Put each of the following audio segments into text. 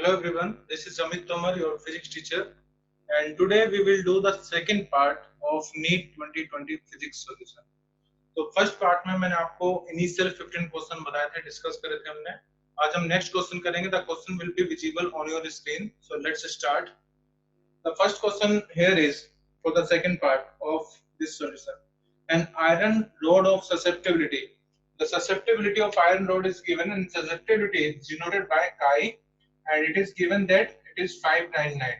Hello everyone, this is Amit Tomar, your physics teacher, and today we will do the second part of NEET 2020 physics solution. तो first part में मैंने आपको initial 15 question बताए थे, discuss करे थे हमने. आज हम नेक्स्ट क्वेश्चन करेंगे. The question will be visible on your screen. So let's start. The first question here is for the second part of this solution. An iron rod of susceptibility. The susceptibility of iron rod is given, and susceptibility is denoted by chi, and it is given that it is 599.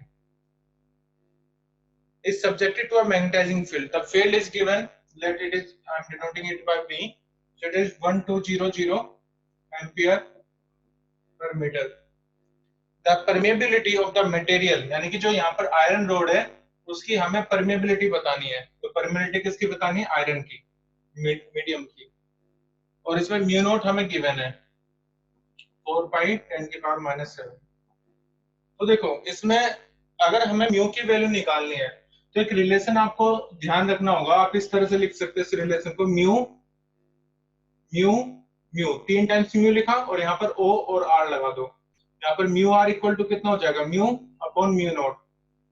Is subjected to a magnetizing field. The field is given. Let it is. I am denoting it by B. So it is 1200 ampere per meter. The permeability of the material, यानी कि जो यहाँ पर iron rod है उसकी हमें permeability बतानी है. तो परमेबिलिटी किसकी बतानी है? आयरन की, मीडियम की. और इसमें म्यू नॉट हमें गिवन है 4 पाई 10 की पावर -7. तो देखो इसमें अगर हमें म्यू की वैल्यू निकालनी है तो एक रिलेशन आपको ध्यान रखना होगा. आप इस तरह से लिख सकते हैं इस रिलेशन को, mu mu mu, 3 times mu लिखा और यहाँ पर ओ और आर लगा दो. यहाँ पर म्यू आर इक्वल टू कितना हो जाएगा? Mu upon mu naught.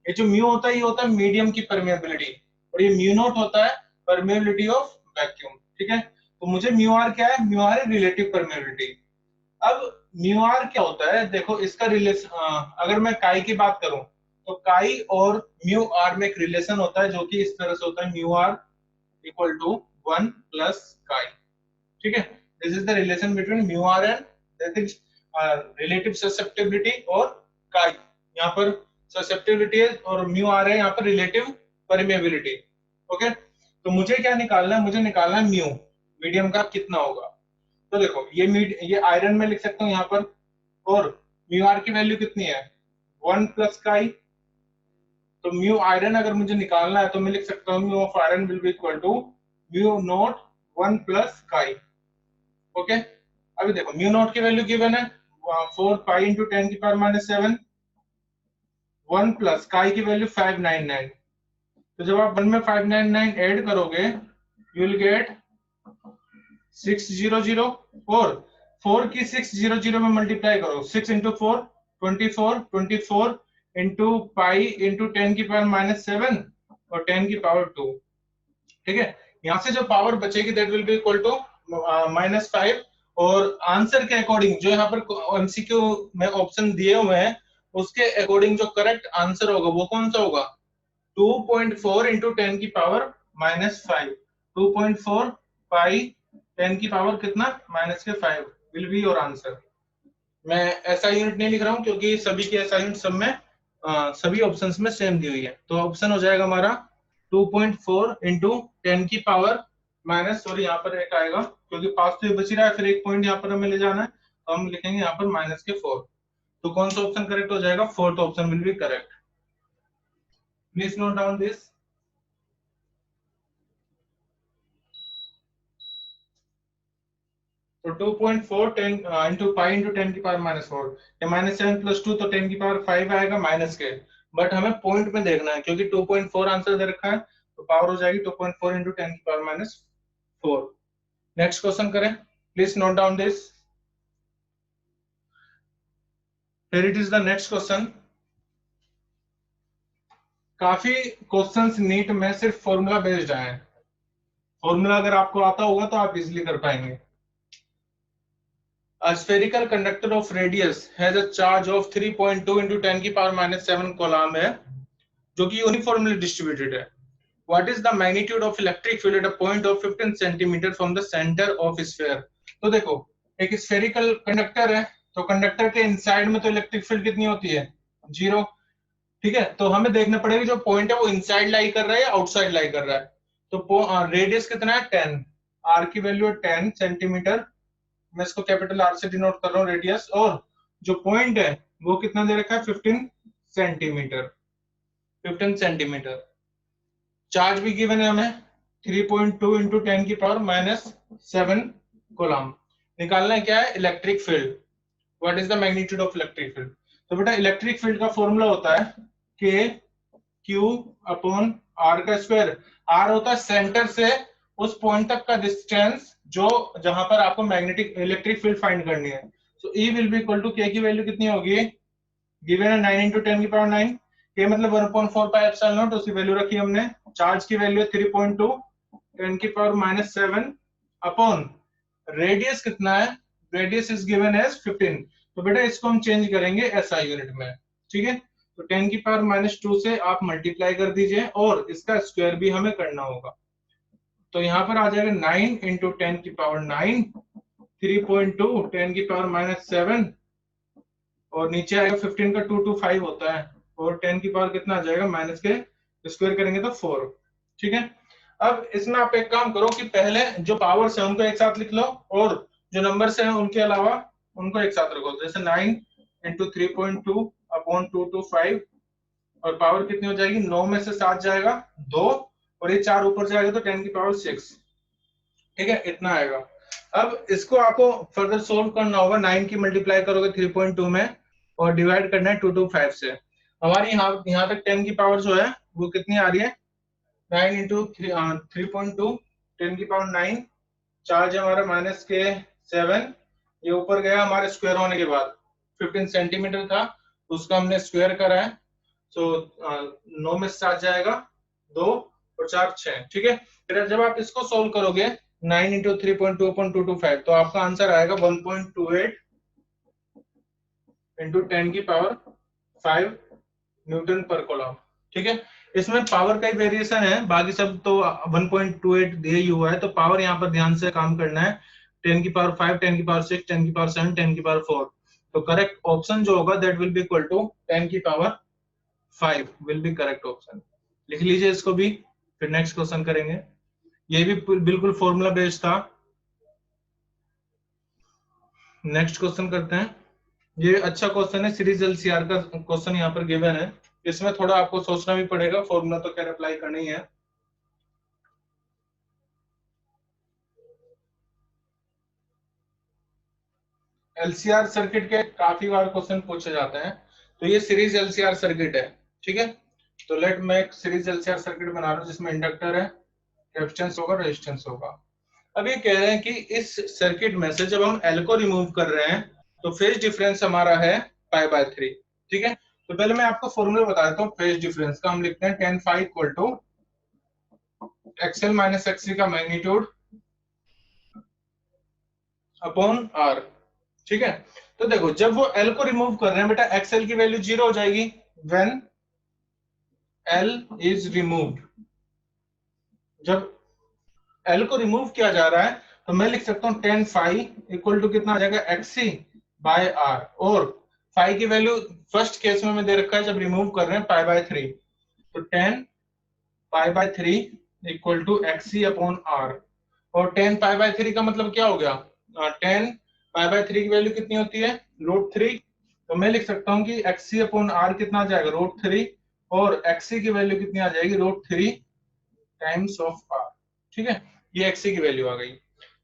ये जो म्यू होता है ये होता है मीडियम की परमेबिलिटी, और ये म्यू नॉट होता है परमेबिलिटी ऑफ वैक्यूम. ठीक है, तो मुझे म्यू आर क्या है? म्यू आर है रिलेटिव परमेबिलिटी. अब म्यू आर क्या होता है? देखो इसका रिलेशन, अगर मैं काई की बात करूं तो काई और म्यू आर में एक रिलेशन होता है जो कि इस तरह से होता है, mu R equal to 1 plus chi. ठीक है, this is the relation between mu R and that is relative susceptibility और काई. यहाँ पर ससेप्टिबिलिटी है और म्यू आर है यहाँ पर रिलेटिव परमेबिलिटी. ओके, तो मुझे क्या निकालना है? मुझे निकालना है म्यू, मीडियम का कितना होगा. तो देखो ये आयरन में लिख सकता हूँ यहाँ पर, और म्यू आर की वैल्यू कितनी है? 1 प्लस काई. तो म्यू आयरन अगर मुझे निकालना है तो मैं लिख सकता हूँ mu of iron will be equal to mu naught 1 plus chi. Okay, अभी देखो म्यू नॉट की वैल्यू गिवन है 4 पाई इंटू 10 की पावर -7. 1 प्लस काई की वैल्यू 599. तो जब आप 1 में 599 ऐड करोगे यू विल गेट 600, और 4 की 600 में मल्टीप्लाई करो. 6 इंटू 4 24, 24 इंटू पाई इंटू 10 की पावर -7 और 10 की पावर 2. ठीक है, यहाँ से जो पावर बचेगी that will be equal to -5. और आंसर के अकॉर्डिंग जो यहाँ पर एमसीक्यू में ऑप्शन दिए हुए हैं उसके अकॉर्डिंग जो करेक्ट आंसर होगा वो कौन सा होगा? 2.4 इंटू 10 की पावर -5. 2.4 पाई 10 की पावर कितना? -5 विल बी योर आंसर. मैं ऐसा यूनिट नहीं लिख रहा हूँ क्योंकि सभी के ऐसा यूनिट सब में सभी ऑप्शंस में सेम दी हुई है. तो ऑप्शन हो जाएगा हमारा 2.4 इंटू 10 की पावर माइनस, सॉरी यहाँ पर एक आएगा क्योंकि पास तो ये बच ही रहा है, फिर एक पॉइंट यहाँ पर हमें ले जाना है तो हम लिखेंगे यहाँ पर -4. तो कौन सा ऑप्शन करेक्ट हो जाएगा? Fourth option will be correct. Please note down this. तो 2.4 10 इंटू पाई इंटू 10 की पावर -4, ये -7 प्लस 2 तो 10 की पावर 5 आएगा माइनस के. बट हमें पॉइंट में देखना है क्योंकि 2.4 आंसर दे रखा है तो पावर हो जाएगी 2.4 इंटू 10 की पावर -4. नेक्स्ट क्वेश्चन करें. Please note down this. Here it is the next question. काफी क्वेश्चंस नीट में सिर्फ फॉर्मूला बेस्ड आए हैं. फॉर्मूला अगर आपको आता होगा तो आप इजिली कर पाएंगे. A spherical conductor of radius has a charge of 3.2 into 10 की पावर -7 कूलम है जो कि यूनिफॉर्मली डिस्ट्रीब्यूटेड है. What is the magnitude of electric field at a point of 15 centimeter from the center of sphere? तो देखो एक spherical conductor है तो कंडक्टर के इनसाइड में तो इलेक्ट्रिक फील्ड कितनी होती है? 0. ठीक है, तो हमें देखना पड़ेगा जो पॉइंट है वो इनसाइड लाई कर रहा है या आउटसाइड लाई कर रहा है. तो रेडियस कितना है? 10. आर की वैल्यू है 10 सेंटीमीटर. मैं इसको कैपिटल आर से डिनोट कर रहा हूँ रेडियस, और जो पॉइंट है वो कितना दे रखा है? 15 सेंटीमीटर. 15 सेंटीमीटर. चार्ज भी गिवन है हमें 3.2 इंटू 10 की पावर -7 कूलम. निकालना है क्या है? Electric field. What is the magnitude of electric field? तो बेटा इलेक्ट्रिक फील्ड का फॉर्मूला होता है के क्यू अपॉन आर का स्क्वायर. आर होता है सेंटर से उस पॉइंट तक का डिस्टेंस जो जहां पर आपको मैग्नेटिक इलेक्ट्रिक फील्ड फाइंड करनी है. सो ई विल बी इक्वल टू के की वैल्यू कितनी होगी? गिवन है 9 इंटू 10 की पावर 9, ये मतलब 1.4 पाई एप्सिलॉन नॉट, उसकी वैल्यू रखी हमने। चार्ज की वैल्यू है 3.2 10 की पावर -7 अपॉन रेडियस कितना है, रेडियस इज गिवन एज 15। तो बेटा इसको हम चेंज करेंगे एसआई यूनिट में, ठीक है। तो 10 की पावर -2 से आप मल्टीप्लाई कर दीजिए और इसका स्क्वायर भी हमें करना होगा। तो यहाँ पर आ जाएगा 9 इंटू 10 की पावर 9, 3.2 10 की पावर -7 और नीचे आएगा 15 का 2 to 5 होता है, और 10 की पावर कितना आ जाएगा, माइनस के स्क्वायर करेंगे तो 4, ठीक है। अब इसमें आप एक काम करो कि पहले जो पावर्स है उनको एक साथ लिख लो और जो नंबर्स हैं उनके अलावा उनको एक साथ रखो। जैसे 9 इंटू 3.2 अपॉन 2 to 5 और पावर कितनी हो जाएगी, 9 में से 7 जाएगा 2 और ये 4 ऊपर जाएगा तो 10 की पावर 6, ठीक है, इतना आएगा। अब इसको आपको फर्दर सोल्व करना होगा, 9 की मल्टीप्लाई करोगे 3.2 में और डिवाइड करना है 2 to 5 से। हमारी यहाँ तक 10 की पावर जो है वो कितनी आ रही है, 9 इंटू 3.2 10 की पावर 9, चार्ज हमारा माइनस के 7, ये ऊपर गया हमारे स्क्वायर होने के बाद 15 सेंटीमीटर था, उसका हमने स्क्वायर करा है। सो 9 में से 7 जाएगा 2 और 4 6, ठीक है। फिर जब आप इसको सोल्व करोगे 9 इंटू 3.2 अपॉन 2 to 5 तो आपका आंसर आएगा 1.28 इंटू 10 की पावर 5 न्यूटन पर कूलम, ठीक है। इसमें पावर का ही वेरिएशन है, बाकी सब तो 1.28 दिया ही हुआ है, तो पावर यहाँ पर ध्यान से काम करना है। 10 की पावर 5 10 की पावर 6 10 की पावर 7 10 की पावर 4, तो करेक्ट ऑप्शन जो होगा that will be equal to 10 की power 5 will be correct option. लिख लीजिए इसको भी, फिर नेक्स्ट क्वेश्चन करेंगे। ये भी बिल्कुल फॉर्मूला बेस्ड था। नेक्स्ट क्वेश्चन करते हैं। ये अच्छा क्वेश्चन है, सीरीज एलसीआर का क्वेश्चन यहाँ पर गिवन है। इसमें थोड़ा आपको सोचना भी पड़ेगा, फॉर्मूला तो खैर अप्लाई करना ही है। एलसीआर सर्किट के काफी बार क्वेश्चन पूछे जाते हैं, तो ये सीरीज एलसीआर सर्किट है, ठीक है। तो लेट मैं एक सीरीज एलसीआर सर्किट बना रहा हूँ जिसमें इंडक्टर है, कैपेसिटेंस होगा, रेजिस्टेंस होगा। अब ये कह रहे हैं कि इस सर्किट में से जब हम एल को रिमूव कर रहे हैं तो फेज डिफरेंस हमारा है π/3, ठीक है। तो पहले मैं आपको फॉर्मूला बता देता हूँ फेज डिफरेंस का। हम लिखते हैं tan phi equal to XL minus XC का मैग्नीट्यूड अपॉन आर, ठीक है। तो देखो जब वो एल को रिमूव कर रहे हैं बेटा, एक्सएल की वैल्यू 0 हो जाएगी व्हेन एल इज रिमूव्ड। जब एल को रिमूव किया जा रहा है तो मैं लिख सकता हूँ tan phi इक्वल टू कितना आ जाएगा, एक्ससी बाय आर, और phi की वैल्यू फर्स्ट केस में दे रखा है जब रिमूव कर रहे हैं π/3, तो tan π/3 equal to X C upon R. और tan π/3 का मतलब क्या हो गया, tan π/3 की वैल्यू कितनी होती है, √3। तो मैं लिख सकता हूँ कि एक्ससी अपॉन आर कितना आ जाएगा, √3, और एक्ससी की वैल्यू कितनी आ जाएगी, √3 टाइम्स ऑफ आर, ठीक है। ये एक्ससी की वैल्यू आ गई।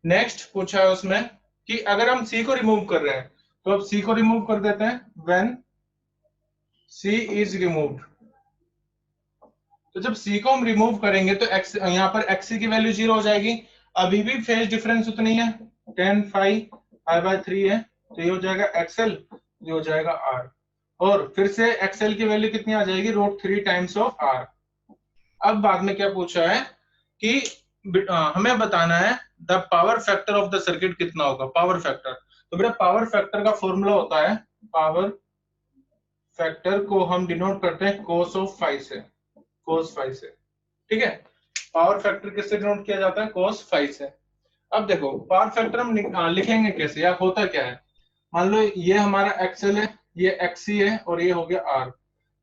नेक्स्ट पूछा है उसमें कि अगर हम सी को रिमूव कर रहे हैं, तो अब सी को रिमूव कर देते हैं व्हेन सी इज रिमूव्ड। तो जब सी को हम रिमूव करेंगे तो एक्स यहाँ पर एक्ससी की वैल्यू 0 हो जाएगी। अभी भी फेज डिफरेंस उतनी है, tan phi π/3 है, तो ये हो जाएगा एक्सएल, ये हो जाएगा आर, और फिर से एक्सएल की वैल्यू कितनी आ जाएगी, √3 टाइम्स ऑफ आर। अब बाद में क्या पूछा है कि हमें बताना है the power factor of the circuit कितना होगा, पावर फैक्टर। तो बेटा पावर फैक्टर का फॉर्मूला होता है, पावर फैक्टर को हम डिनोट करते हैं cos ऑफ phi से, cos phi से, ठीक है। पावर फैक्टर किससे डिनोट किया जाता है, cos phi से। अब देखो पावर फैक्टर हम लिखेंगे कैसे, या होता क्या है, मान लो ये हमारा एक्सएल है, ये एक्ससी है, और ये हो गया आर।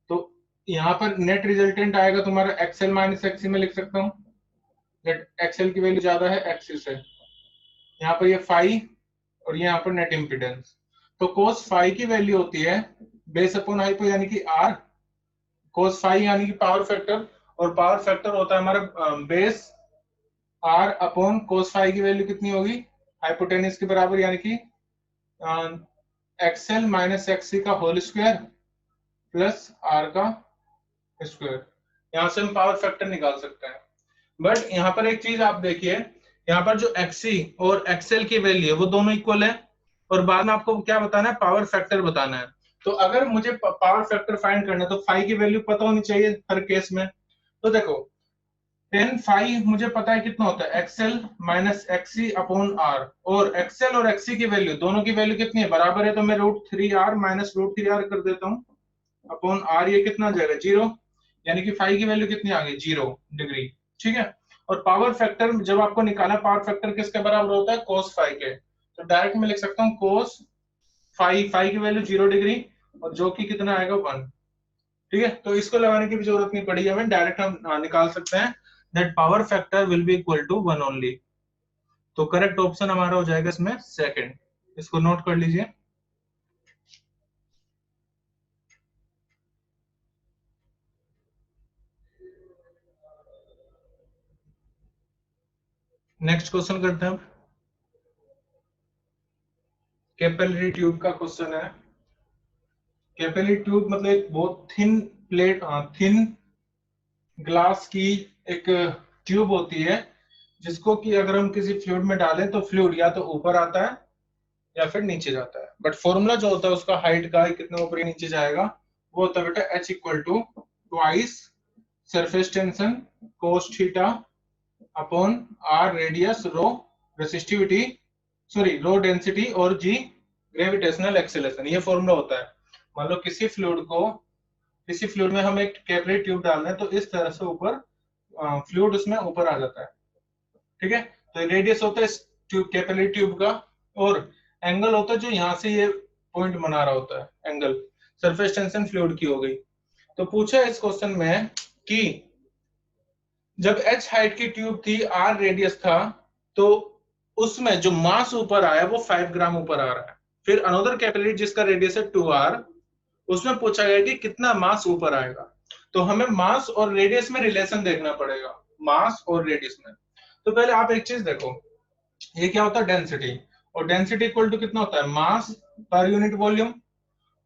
तो यहाँ पर नेट रिजल्टेंट आएगा तुम्हारा एक्सएल माइनस एक्ससी में लिख सकता हूँ, एक्सएल की वैल्यू ज्यादा है एक्ससी से। यहाँ पर ये फाई और ये यहाँ पर नेट इम्पीडेंस। तो cos फाई की वैल्यू होती है बेस अपॉन हाइपो यानी कि आर, cos फाई यानी कि पावर फैक्टर, और पावर फैक्टर होता है हमारा base R upon cos phi की वैल्यू कितनी होगी, हाइपोटेनस के बराबर, यानी कि एक्सएल माइनस एक्ससी का होल स्क्वायर प्लस आर का स्क्वायर। यहां से हम पावर फैक्टर निकाल सकते हैं। बट यहाँ पर एक चीज आप देखिए, यहाँ पर जो एक्ससी और एक्सएल की वैल्यू है वो दोनों इक्वल है, और बाद में आपको क्या बताना है, पावर फैक्टर बताना है। तो अगर मुझे पावर फैक्टर फाइंड करना है तो फाई की वैल्यू पता होनी चाहिए हर केस में। तो देखो 10 फाई मुझे पता है कितना होता है, XL minus XC upon R, और एक्सएल और एक्सी की वैल्यू दोनों की वैल्यू कितनी है, बराबर है, तो मैं √3r माइनस √3r कर देता हूँ अपॉन आर, ये कितना आ जाएगा 0, यानी कि फाई की वैल्यू कितनी आ गई 0 डिग्री। ठीक है, और पावर फैक्टर जब आपको निकाला, पावर फैक्टर किसके बराबर होता है, कोस फाई के, तो डायरेक्ट मैं लिख सकता हूँ कोस फाई, फाई की वैल्यू 0 डिग्री, और जो कि कितना आएगा 1। ठीक है, तो इसको लगाने की भी जरूरत नहीं पड़ी हमें, डायरेक्ट हम निकाल सकते हैं that power factor will be equal to 1 only. तो करेक्ट ऑप्शन हमारा हो जाएगा इसमें सेकंड, इसको नोट कर लीजिए। नेक्स्ट क्वेश्चन करते हैं। कैपिलरी ट्यूब का क्वेश्चन है। कैपिलरी ट्यूब मतलब एक बहुत थिन प्लेट, थिन ग्लास की एक ट्यूब होती है, जिसको कि अगर हम किसी फ्लूइड में डालें तो फ्लूइड या तो ऊपर आता है या फिर नीचे जाता है, बट फॉर्मूला जो होता है उसका हाइट का कितना ऊपर नीचे जाएगा वो होता है बेटा H equal to twice surface tension cos theta upon r radius rho resistivity, sorry rho density, और g ग्रेविटेशनल एक्सेलरेशन, ये फॉर्मूला होता है। मान लो किसी फ्लूइड में हम एक कैपिलरी ट्यूब डाल रहे हैं, तो इस तरह से ऊपर फ्लूइड उसमें ऊपर आ जाता है। ठीक है, तो रेडियस होता है इस ट्यूब कैपिलरी ट्यूब का, और एंगल होता है जो यहाँ से ये पॉइंट बना रहा होता है एंगल, सरफेस टेंशन फ्लूइड की हो गई। तो पूछा है इस क्वेश्चन में कि जब h हाइट की ट्यूब थी, r रेडियस था, तो उसमें जो मास ऊपर आया वो 5 ग्राम ऊपर आ रहा है। फिर अनदर कैपिलरी जिसका रेडियस है 2r, उसमें पूछा गया कि कितना मास ऊपर आएगा। तो हमें मास और रेडियस में रिलेशन देखना पड़ेगा, मास और रेडियस में। तो पहले आप एक चीज देखो, ये क्या होता है डेंसिटी, और डेंसिटी इक्वल टू कितना होता है मास पर यूनिट वॉल्यूम,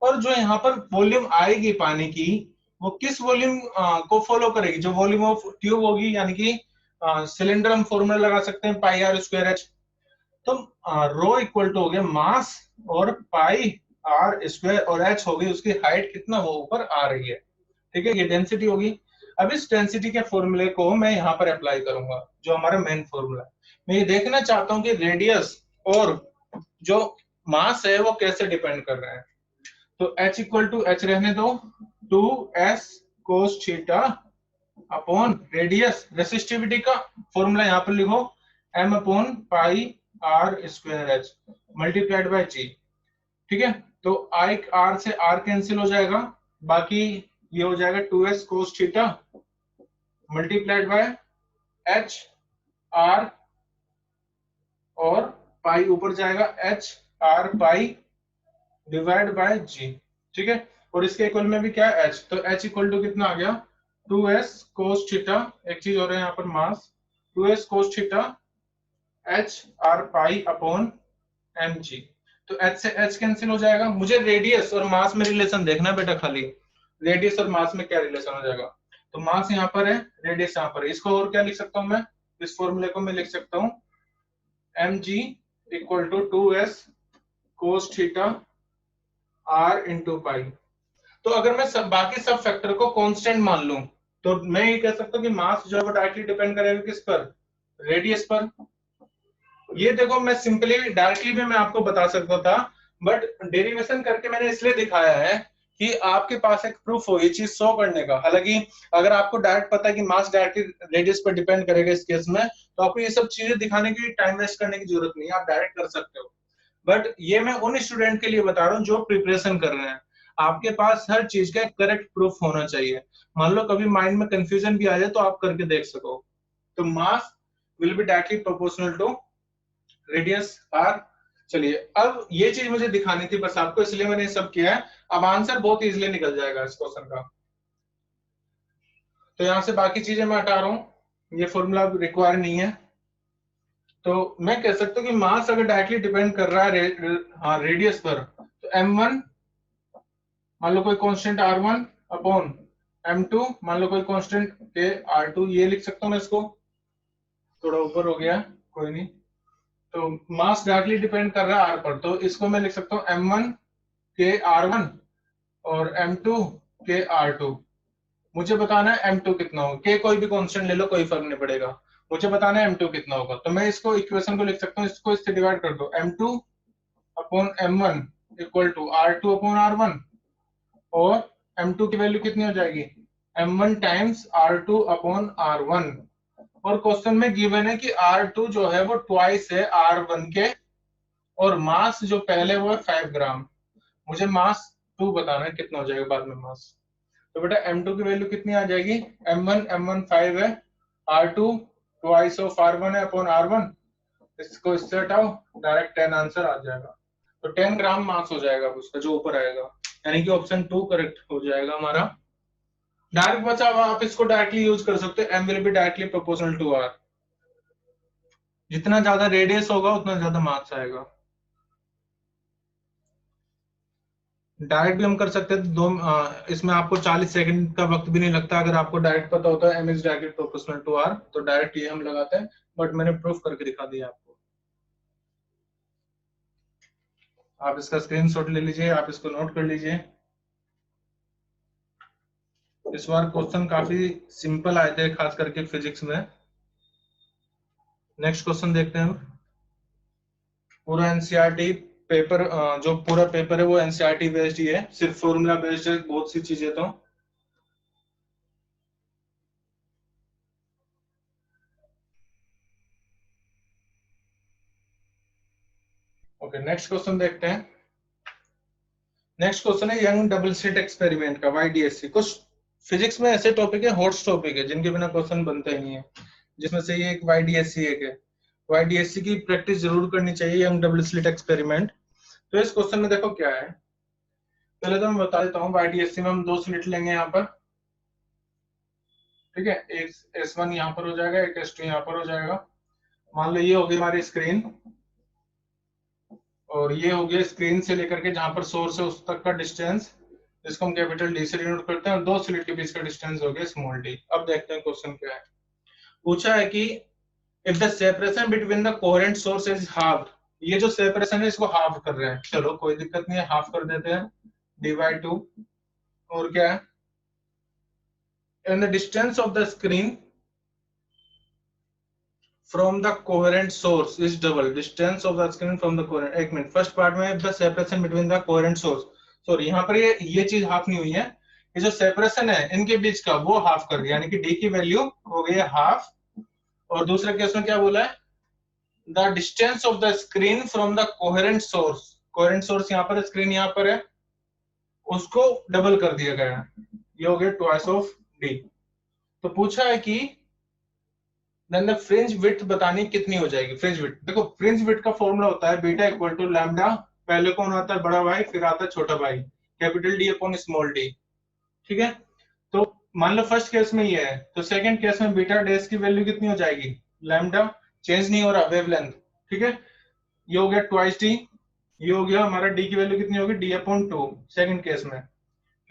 और जो यहाँ पर वॉल्यूम आएगी पानी की वो किस वॉल्यूम को फॉलो करेगी, जो वॉल्यूम ऑफ ट्यूब होगी, यानी कि सिलेंडर हम फॉर्मूला लगा सकते हैं पाई आर स्क्वायर एच। तो रो इक्वल टू हो गया मास और पाई आर स्क्वायर, और एच हो गई उसकी हाइट कितना वो ऊपर आ रही है। ठीक है, ये डेंसिटी होगी। अब इस डेंसिटी के फॉर्मूले को मैं यहाँ पर अप्लाई करूंगा, जो हमारा मेन फॉर्मूला है। मैं ये देखना चाहता हूँ कि रेडियस और जो मास है वो कैसे डिपेंड कर रहे हैं। तो H इक्वल टू एच रहने दो, 2s cos theta upon radius, resistivity का फॉर्मूला यहाँ पर लिखो m upon pi r square h multiplied by g. ठीक है, तो आई आर से आर कैंसिल हो जाएगा, बाकी ये हो जाएगा 2s cos theta multiplied by h r, और पाई ऊपर जाएगा h r pi divide by g. ठीक है, और इसके इक्वल में भी क्या है h, तो h इक्वल टू कितना आ गया 2s कोस थीटा, एक चीज हो रहा है यहाँ पर मास, 2s cos theta h r pi upon mg। तो h से h कैंसिल हो जाएगा, मुझे रेडियस और मास में रिलेशन देखना है बेटा, खाली रेडियस और मास में क्या रिलेशन हो जाएगा। तो मास यहाँ पर है, रेडियस यहाँ पर है, इसको और क्या लिख सकता हूँ मैं, इस फॉर्मूले को मैं लिख सकता हूँ mg equal to 2s cos theta r into pi. तो अगर मैं बाकी सब फैक्टर को कांस्टेंट मान लूं, तो मैं ये कह सकता हूं कि मास जो है वो डायरेक्टली डिपेंड करेगा किस पर, रेडियस पर। ये देखो मैं सिंपली डायरेक्टली भी मैं आपको बता सकता था, बट डेरिवेशन करके मैंने इसलिए दिखाया है कि आपके पास एक प्रूफ हो ये चीज शो करने का। हालांकि अगर आपको डायरेक्ट पता है कि मास डायरेक्टली रेडियस पर डिपेंड करेगा इस केस में, तो आपको ये सब चीजें दिखाने की टाइम वेस्ट करने की जरूरत नहीं है, आप डायरेक्ट कर सकते हो। बट ये मैं उन स्टूडेंट के लिए बता रहा हूँ जो प्रिपरेशन कर रहे हैं, आपके पास हर चीज का करेक्ट प्रूफ होना चाहिए। मान लो कभी माइंड में कंफ्यूजन भी आ जाए तो आप करके देख सको। तो mass will be directly proportional to radius R. चलिए, अब ये चीज मुझे दिखानी थी बस आपको, इसलिए मैंने सब किया है। अब आंसर बहुत इजीली निकल जाएगा इस क्वेश्चन का। तो यहां से बाकी चीजें मैं हटा रहा हूं, ये फॉर्मूला रिक्वायर नहीं है। तो मैं कह सकता हूँ कि मास अगर डायरेक्टली डिपेंड कर रहा है हाँ रेडियस पर, तो m1 मान लो कोई कांस्टेंट r1 अपॉन m2 मान लो कोई कांस्टेंट के r2, ये लिख सकता हूँ मैं इसको, थोड़ा ऊपर हो गया कोई नहीं। तो मास डायरेक्टली डिपेंड कर रहा है r पर, तो इसको मैं लिख सकता हूँ m1 के r1 और M2 के R2। मुझे बताना है M2 कितना होगा, के कोई भी कांस्टेंट ले लो कोई फर्क नहीं पड़ेगा, मुझे बताना है M2 कितना होगा। तो मैं इसको इक्वेशन को लिख सकता हूँ, इसको इससे डिवाइड कर दो, M2 upon M1 equal to R2 upon R1, और M2 की वैल्यू कितनी हो जाएगी, M1 times R2 upon R1। और क्वेश्चन में गिवन है कि R2 जो है वो ट्वाइस है R1 के, और मास जो पहले वो है 5 ग्राम। मुझे मास 2 बताना है कितना हो जाएगा बाद में मास। तो बेटा M2 की वैल्यू कितनी आ जाएगी, M1 5 है, R2 ट्वाइस ऑफ R1 है अपॉन R1, इसको इससे हटाओ, डायरेक्ट 10 आंसर आ जाएगा। तो 10 ग्राम मास हो जाएगा उसका जो ऊपर आएगा, यानी कि ऑप्शन 2 करेक्ट हो जाएगा हमारा। डायरेक्ट बचा, आप इसको डायरेक्टली यूज कर सकते हो, M will be directly proportional to R। जितना ज्यादा रेडियस होगा उतना ज्यादा मास आएगा। डायरेक्ट भी हम कर सकते हैं, इसमें आपको 40 सेकंड का वक्त भी नहीं लगता, अगर आपको डायरेक्ट पता होता है M is directly proportional to R, तो डायरेक्ट ये हम लगाते हैं, बट मैंने प्रूफ करके दिखा दिया आपको। आप इसका स्क्रीनशॉट ले लीजिए, आप इसको नोट कर लीजिए। इस बार क्वेश्चन काफी सिंपल आए थे, खास करके फिजिक्स में। नेक्स्ट क्वेश्चन देखते हैं हम। पूरा एनसीईआरटी पेपर, जो पूरा पेपर है वो एनसीईआरटी बेस्ड ही है, सिर्फ फॉर्मूला बेस्ड है बहुत सी चीजें। तो ओके, नेक्स्ट क्वेश्चन देखते हैं। नेक्स्ट क्वेश्चन है यंग डबल स्लिट एक्सपेरिमेंट का, YDSC। कुछ फिजिक्स में ऐसे टॉपिक है, हॉट टॉपिक है, जिनके बिना क्वेश्चन बनते ही नहीं है, जिसमें से ये एक YDSC एक है। YDSC की प्रैक्टिस जरूर करनी चाहिए, यंग डबल स्लिट एक्सपेरिमेंट। तो इस क्वेश्चन में देखो क्या है, पहले तो मैं बता देता हूँ। YDSC में हम 2 स्लिट लेंगे यहाँ पर, ठीक है, एक S1 यहाँ पर हो जाएगा, एक S2 यहाँ पर हो जाएगा। मान लो ये होगी हमारी स्क्रीन, और ये हो गया स्क्रीन से लेकर के जहां पर सोर्स है उस तक का डिस्टेंस, जिसको हम कैपिटल डी से डिनोट करते हैं, और 2 स्लिट के बीच का डिस्टेंस हो गया स्मॉल डी। अब देखते हैं क्वेश्चन क्या है। पूछा है कि if the separation between the coherent source is half, ये जो सेपरेशन है इसको हाफ कर रहे हैं, चलो कोई दिक्कत नहीं है, हाफ कर देते हैं, डी/2। और क्या है, and the distance of the screen from the coherent source is double distance of the screen from the coherent। एक मिनट, फर्स्ट पार्ट में the separation between the coherent source, sorry यहाँ पर ये चीज हाफ नहीं हुई है, ये जो सेपरेशन है इनके बीच का वो हाफ कर दिया, यानी कि d की वैल्यू हो गई है हाफ। और दूसरे केस में क्या बोला है, the distance of the screen from the coherent source, coherent source यहाँ पर, स्क्रीन यहाँ पर है, उसको डबल कर दिया गया है, ये हो गया ट्वाइस ऑफ d। तो पूछा है कि देन द फ्रिंज विड्थ बतानी कितनी हो जाएगी। फ्रिंज विड्थ देखो, फ्रिंज विड्थ का फॉर्मूला होता है बीटा इक्वल टू लैम्डा, पहले कौन आता है बड़ा भाई, फिर आता है छोटा भाई, capital D upon small D, ठीक है। तो मान लो फर्स्ट केस में ये है, तो सेकंड केस में बीटा डैश की वैल्यू कितनी हो जाएगी, लैम्डा, चेंज नहीं हो रहा, वेवलेंथ, ठीक है, ये हो गया ट्वाइस डी। ये हो गया हमारा डी की वैल्यू कितनी होगी, डी अपॉन 2 सेकंड केस में,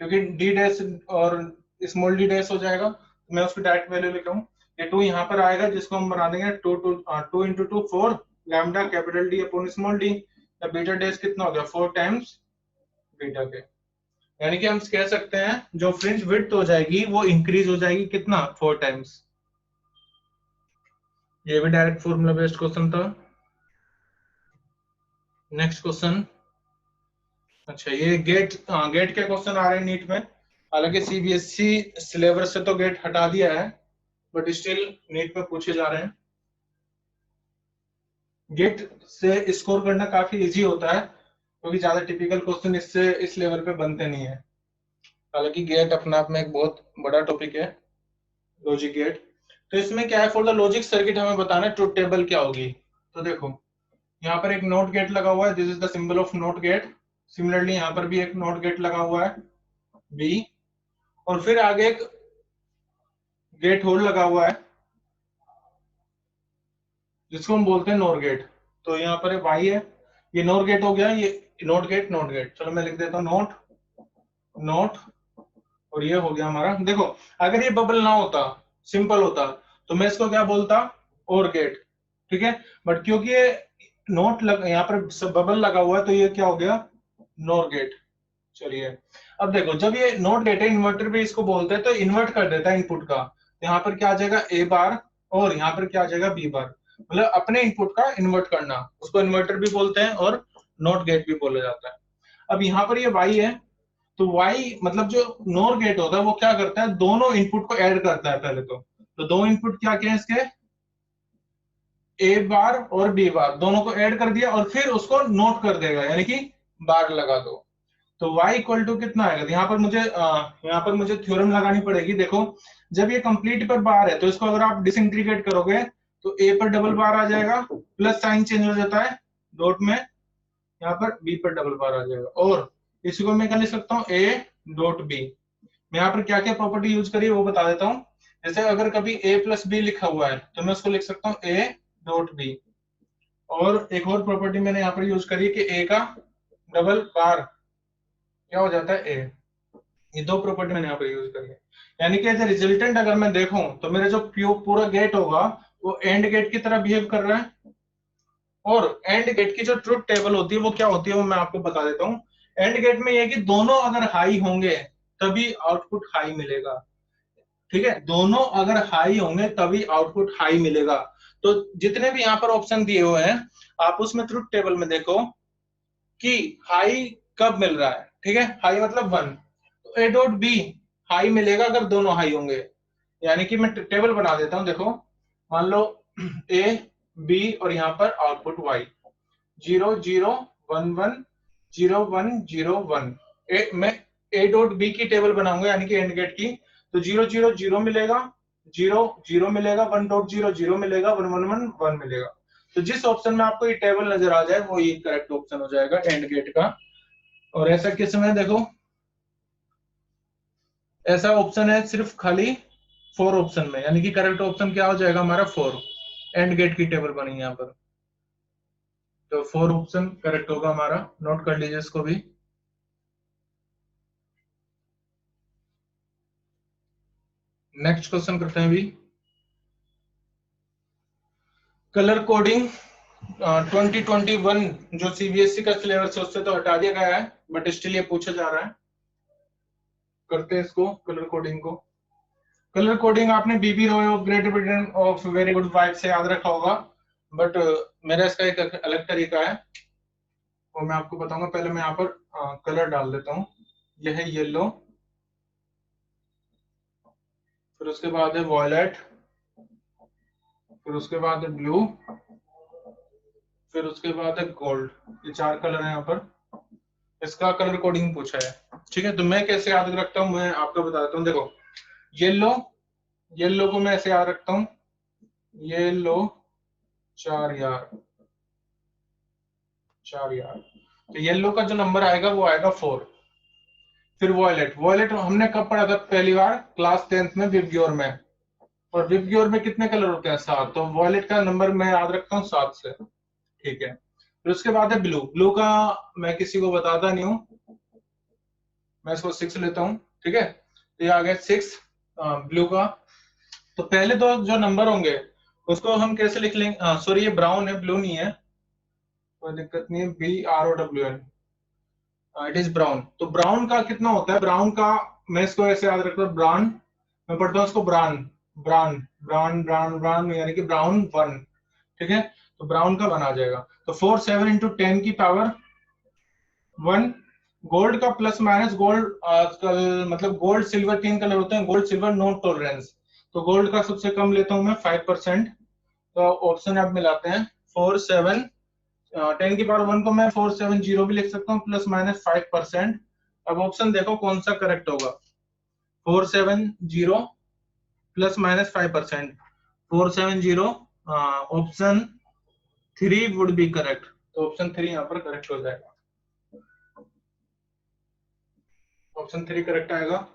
क्योंकि डी डैश और स्मॉल डी डैश हो जाएगा, तो मैं उसकी डायरेक्ट वैल्यू लिख रहा हूँ। ये 2 यहाँ पर आएगा, जिसको हम बना देंगे 2 into 2 4 lambda capital D upon small D. Beta dash कितना हो गया, 4 टाइम्स बीटा के, यानी कि हम कह सकते हैं जो फ्रिंज विड्थ हो जाएगी वो इंक्रीज हो जाएगी कितना, 4 टाइम्स। ये भी डायरेक्ट फॉर्मूला बेस्ड क्वेश्चन था। नेक्स्ट क्वेश्चन, अच्छा ये गेट के क्वेश्चन आ रहे हैं नीट में, हालांकि सीबीएसई सिलेबस से तो गेट हटा दिया है, बट स्टिल नीट में पूछे जा रहे हैं। गेट से स्कोर करना काफी इजी होता है, क्योंकि ज्यादा टिपिकल क्वेश्चन इससे इस लेवल पे बनते नहीं है। हालांकि गेट अपने आप में एक बहुत बड़ा टॉपिक है, लॉजिक गेट। तो इसमें क्या है, फॉर द लॉजिक सर्किट हमें बताना है ट्रुथ टेबल क्या होगी। तो देखो यहाँ पर एक नोट गेट लगा हुआ है, this is the symbol of NOT gate. Similarly यहाँ पर भी एक नोट गेट लगा हुआ है बी, और फिर आगे एक गेट होल लगा हुआ है जिसको हम बोलते हैं नोर गेट। तो यहाँ पर वाई है, ये नोर गेट हो गया, ये नोट गेट नोट गेट, चलो मैं लिख देता हूँ नोट नोट, और ये हो गया हमारा। देखो अगर ये बबल ना होता, सिंपल होता, तो मैं इसको क्या बोलता, और गेट, ठीक है, बट क्योंकि ये नोट यहाँ पर बबल लगा हुआ है, तो ये क्या हो गया, नोर गेट। चलिए अब देखो, जब ये नॉट गेट है, इन्वर्टर भी इसको बोलते हैं, तो इन्वर्ट कर देता है इनपुट का। यहाँ पर क्या आ जाएगा ए बार, और यहाँ पर क्या आ जाएगा बी बार, मतलब अपने इनपुट का इन्वर्ट करना, उसको इन्वर्टर भी बोलते हैं और नॉट गेट भी बोला जाता है। अब यहाँ पर ये वाई है, तो वाई मतलब जो नॉर गेट होता है वो क्या करता है, दोनों इनपुट को ऐड करता है पहले तो दो इनपुट क्या क्या है इसके, ए बार और बी बार, दोनों को ऐड कर दिया और फिर उसको नोट कर देगा, यानी कि बार लगा दो। तो y इक्वल टू कितना आएगा, तो यहाँ पर मुझे थ्योरम लगानी पड़ेगी। देखो जब ये कंप्लीट पर बार है तो इसको अगर आप डिसइंटीग्रेट करोगे तो a पर डबल बार आ जाएगा, प्लस साइन चेंज हो जाता है डॉट में, यहाँ पर b पर डबल बार आ जाएगा, और इसी को मैं क्या लिख सकता हूँ, a डॉट b। मैं यहाँ पर क्या क्या प्रॉपर्टी यूज करी है वो बता देता हूँ। जैसे अगर कभी a प्लस बी लिखा हुआ है तो मैं उसको लिख सकता हूँ a डॉट b, और एक और प्रॉपर्टी मैंने यहाँ पर यूज करी है कि a का डबल बार क्या हो जाता है a। ये दो प्रॉपर्टी मैंने यहाँ पर यूज करी है, यानी कि एज ए रिजल्टेंट अगर मैं देखूं तो मेरा जो पूरा गेट होगा वो एंड गेट की तरह बिहेव कर रहा है। और एंड गेट की जो ट्रुथ टेबल होती है वो क्या होती है वो मैं आपको बता देता हूँ। एंड गेट में ये है कि दोनों अगर हाई होंगे तभी आउटपुट हाई मिलेगा, ठीक है, दोनों अगर हाई होंगे तभी आउटपुट हाई मिलेगा। तो जितने भी यहाँ पर ऑप्शन दिए हुए हैं आप उसमें ट्रुथ टेबल में देखो कि हाई कब मिल रहा है, ठीक है, हाई मतलब 1, तो ए डॉट बी हाई मिलेगा अगर दोनों हाई होंगे। यानी कि मैं टेबल बना देता हूं, देखो मान लो ए बी और यहाँ पर आउटपुट वाई, 0 0 1 1 0 1 0 1, मैं ए डॉट बी की टेबल बनाऊंगा यानी कि एंड गेट की, तो 0 0 0 मिलेगा, 0 0 मिलेगा, 1.0 0 मिलेगा, 1 1 1 1 मिलेगा। तो जिस ऑप्शन में आपको ये टेबल नजर आ जाए वो ये करेक्ट ऑप्शन हो जाएगा एंड गेट का। और ऐसा किस में देखो, ऐसा ऑप्शन है सिर्फ खाली 4 ऑप्शन में, यानी कि करेक्ट ऑप्शन क्या हो जाएगा हमारा 4, एंड गेट की टेबल बनी यहाँ पर, तो 4 ऑप्शन करेक्ट होगा हमारा, नोट कर लीजिए इसको भी। नेक्स्ट क्वेश्चन करते हैं अभी। कलर कोडिंग 2021 जो सीबीएसई का सिलेबस है उससे तो हटा दिया गया है, बट स्टिल ये पूछा जा रहा है, करते हैं इसको कलर कोडिंग को। कलर कोडिंग आपने BB ROY of Great Britain of very good wife से याद रखा होगा, बट मेरा इसका एक अलग तरीका है वो मैं आपको बताऊंगा। पहले मैं यहाँ पर कलर डाल देता हूँ, यह है येलो, फिर उसके बाद है वॉयलेट, फिर उसके बाद है ब्लू, फिर उसके बाद है गोल्ड। ये 4 कलर है यहाँ पर, इसका कलर कोडिंग पूछा है, ठीक है। तो मैं कैसे याद रखता हूँ मैं आपको बताता हूँ। देखो येलो, येलो को मैं ऐसे याद रखता हूँ, येलो 4 यार, 4 यार, तो येलो का जो नंबर आएगा वो आएगा 4। फिर वॉयलेट, वॉयलेट हमने कब पढ़ा था पहली बार, क्लास 10th में विबग्योर में, और विबग्योर में कितने कलर होते हैं 7, तो वॉयलेट का नंबर मैं याद रखता हूँ 7 से, ठीक है। फिर उसके बाद है ब्लू, ब्लू का मैं किसी को बताता नहीं हूँ, मैं इसको 6 लेता हूँ, ठीक है। तो ये आ गया 6 ब्लू का। तो पहले तो जो नंबर होंगे उसको हम कैसे लिख लेंगे, सॉरी ये ब्राउन है ब्लू नहीं है, कोई दिक्कत नहीं है, BROWN, इट इज ब्राउन। तो ब्राउन का कितना होता है, ब्राउन का मैं इसको ऐसे याद रखता हूँ, ब्राउन, मैं पढ़ता हूँ इसको brown, brown brown brown brown, यानी कि ब्राउन 1, ठीक है। तो ब्राउन का 1 आ जाएगा, तो 4 7 इंटू 10 की पावर 1। गोल्ड का प्लस माइनस, गोल्ड आजकल मतलब गोल्ड सिल्वर 3 कलर होते हैं, गोल्ड सिल्वर नो टॉलरेंस, तो गोल्ड का सबसे कम लेता हूं मैं 5%। तो ऑप्शन अब मिलाते हैं 4 7, 10 की पावर 1 को मैं 470 भी लिख सकता हूँ, प्लस माइनस 5%। अब ऑप्शन देखो कौन सा करेक्ट होगा, 470 plus minus 5%, 470, option 3 would be correct, तो ऑप्शन 3 यहाँ पर करेक्ट हो जाएगा, ऑप्शन 3 करेक्ट आएगा।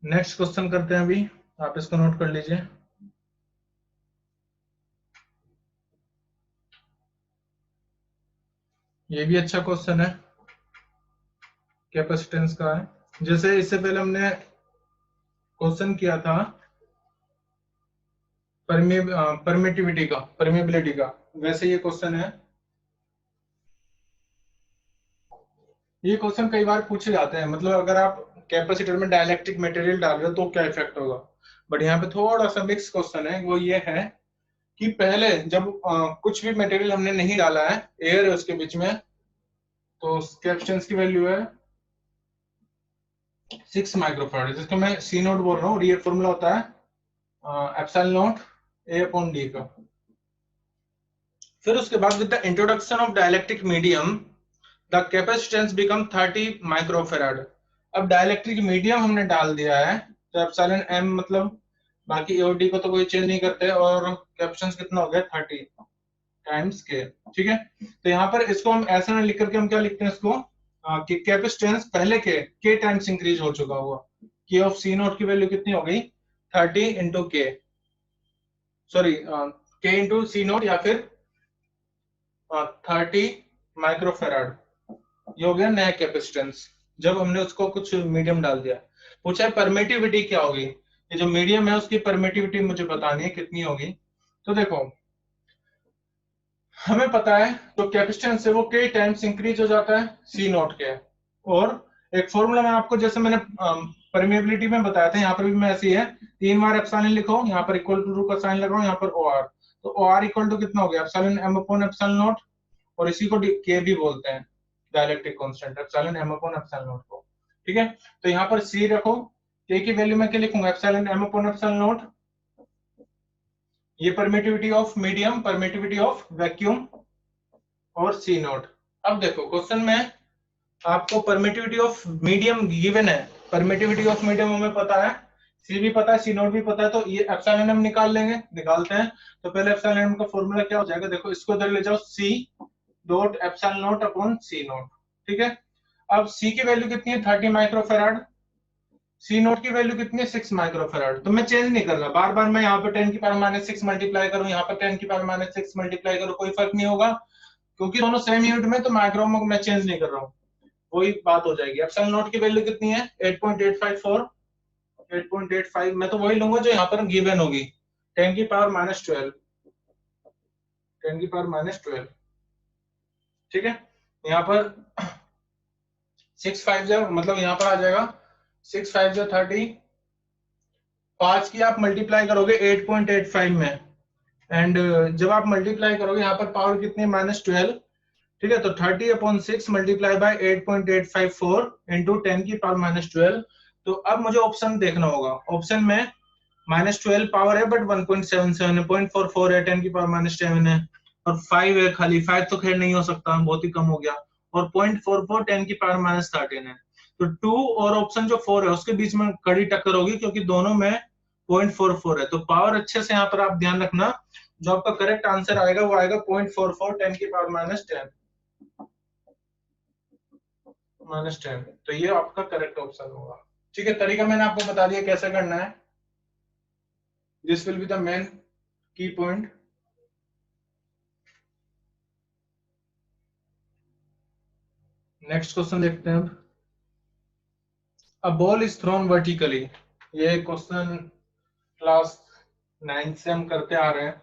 नेक्स्ट क्वेश्चन करते हैं अभी, आप इसको नोट कर लीजिए। ये भी अच्छा क्वेश्चन है, कैपेसिटेंस का है। जैसे इससे पहले हमने क्वेश्चन किया था परमिटिविटी का, परमिबिलिटी का, वैसे ये क्वेश्चन है। ये क्वेश्चन कई बार पूछे जाते हैं, मतलब अगर आप कैपेसिटर में डाइलेक्ट्रिक मटेरियल डाल रहे हो तो क्या इफेक्ट होगा। बट यहाँ पे थोड़ा सा मिक्स क्वेश्चन है, वो ये है कि पहले जब कुछ भी मटेरियल हमने नहीं डाला है, एयर है उसके बीच में, तो कैपेसिटेंस की वैल्यू है 6 माइक्रोफैराड, जिसको मैं सी नोट बोल रहा हूँ। ये फॉर्मूला होता है epsilon not a upon D का। फिर उसके बाद with the introduction of dielectric medium the capacitance become 30 microfarad. अब डाइलेक्ट्रिक मीडियम हमने डाल दिया है, तो एप्सिलॉन एम मतलब बाकी एओडी को तो कोई चेंज नहीं करते, और कैपेसिटेंस कितना हो गया 30 टाइम्स के। ठीक है, तो यहाँ पर इसको हम ऐसा नहीं लिख करके हम क्या लिखते हैं इसको कि कैपेसिटेंस पहले के टाइम्स इंक्रीज हो चुका हुआ। के ऑफ सी नोट की वैल्यू कितनी हो गई 30 इंटू के, सॉरी के इंटू सी नोट, या फिर 30 माइक्रोफेराड, ये हो गया नया कैपेसिटेंस जब हमने उसको कुछ मीडियम डाल दिया। पूछा है परमिटिविटी क्या होगी, ये जो मीडियम है उसकी परमिटिविटी मुझे बतानी है कितनी होगी। तो देखो हमें पता है तो कैपेसिटेंस है वो के टाइम्स इंक्रीज हो जाता है सी नोट के। और एक फॉर्मूला मैं आपको जैसे मैंने परमिएबिलिटी में बताया था, यहाँ पर भी मैं ऐसी है 3 बार एप्सिलॉन लिखो, यहाँ पर इक्वल टू का साइन लगाओ, यहाँ पर ओ आर, तो ओ आर इक्वल टू कितना हो गया epsilon M upon epsilon naught, और इसी को के भी बोलते हैं dielectric constant, epsilon M upon epsilon naught को। ठीक है, तो यहाँ पर सी रखो, के की वैल्यू में क्या लिखूंगा epsilon M upon epsilon naught, ये permittivity of medium, permittivity of vacuum और सी नोट। अब देखो क्वेश्चन में आपको परमिटिविटी ऑफ मीडियम गिवन है, परमिटिविटी ऑफ मीडियम हमें पता है, सी भी पता है, सी नोट भी पता है, तो ये एप्सिलॉन एम निकाल लेंगे, निकालते हैं। तो पहले एप्सिलॉन एम का फॉर्मूला क्या हो जाएगा, देखो इसको इधर ले जाओ, C dot epsilon naught upon C naught. ठीक है, अब सी की वैल्यू कितनी है 30 माइक्रोफेराड, सी नोट की वैल्यू कितनी है 6 माइक्रोफेराड। तो मैं चेंज नहीं कर रहा, बार बार मैं यहाँ पे 10 की पावर माइनस 6 मल्टीप्लाई करूँ, यहाँ पर 10 की पावर माइनस 6 मल्टीप्लाई करूँ, कोई फर्क नहीं होगा, क्योंकि दोनों सेम यूनिट में, तो माइक्रो में मैं चेंज नहीं कर रहा हूँ, वही बात हो जाएगी। एप्सिलॉन नोट की वैल्यू कितनी है 8.854, 8.85, मैं तो वही लूंगा जो यहाँ पर गिवन होगी, 10 की पावर माइनस 12, 10 की पावर माइनस 12। ठीक है, यहाँ पर 6 5 मतलब यहाँ पर आ जाएगा 6 5 30, 5 की आप मल्टीप्लाई करोगे 8.85 में, एंड जब आप मल्टीप्लाई करोगे यहाँ पर पावर कितनी है -12। ठीक है, तो 30 अपॉन 6 मल्टीप्लाई बाय 8.854 इंटू 10 की पावर -12। तो अब मुझे ऑप्शन देखना होगा, ऑप्शन में -12 पावर है बट 1.77 है, 0.44 है, 10 की पावर -7 है, और 5 है खाली, 5 तो खैर नहीं हो सकता, बहुत ही कम हो गया, और 0.44 10 की पावर -13 है। तो 2 और ऑप्शन जो 4 है उसके बीच में कड़ी टक्कर होगी, क्योंकि दोनों में 0.44 है। तो पावर अच्छे से यहाँ पर आप ध्यान रखना, जो आपका करेक्ट आंसर आएगा वो आएगा 0.44 10 की पावर -10। तो ये आपका करेक्ट ऑप्शन होगा। ठीक है, तरीका मैंने आपको बता दिया कैसे करना है, this will be the main की पॉइंट। नेक्स्ट क्वेश्चन देखते हैं अब। A ball is thrown vertically, ये क्वेश्चन क्लास 9 से हम करते आ रहे हैं,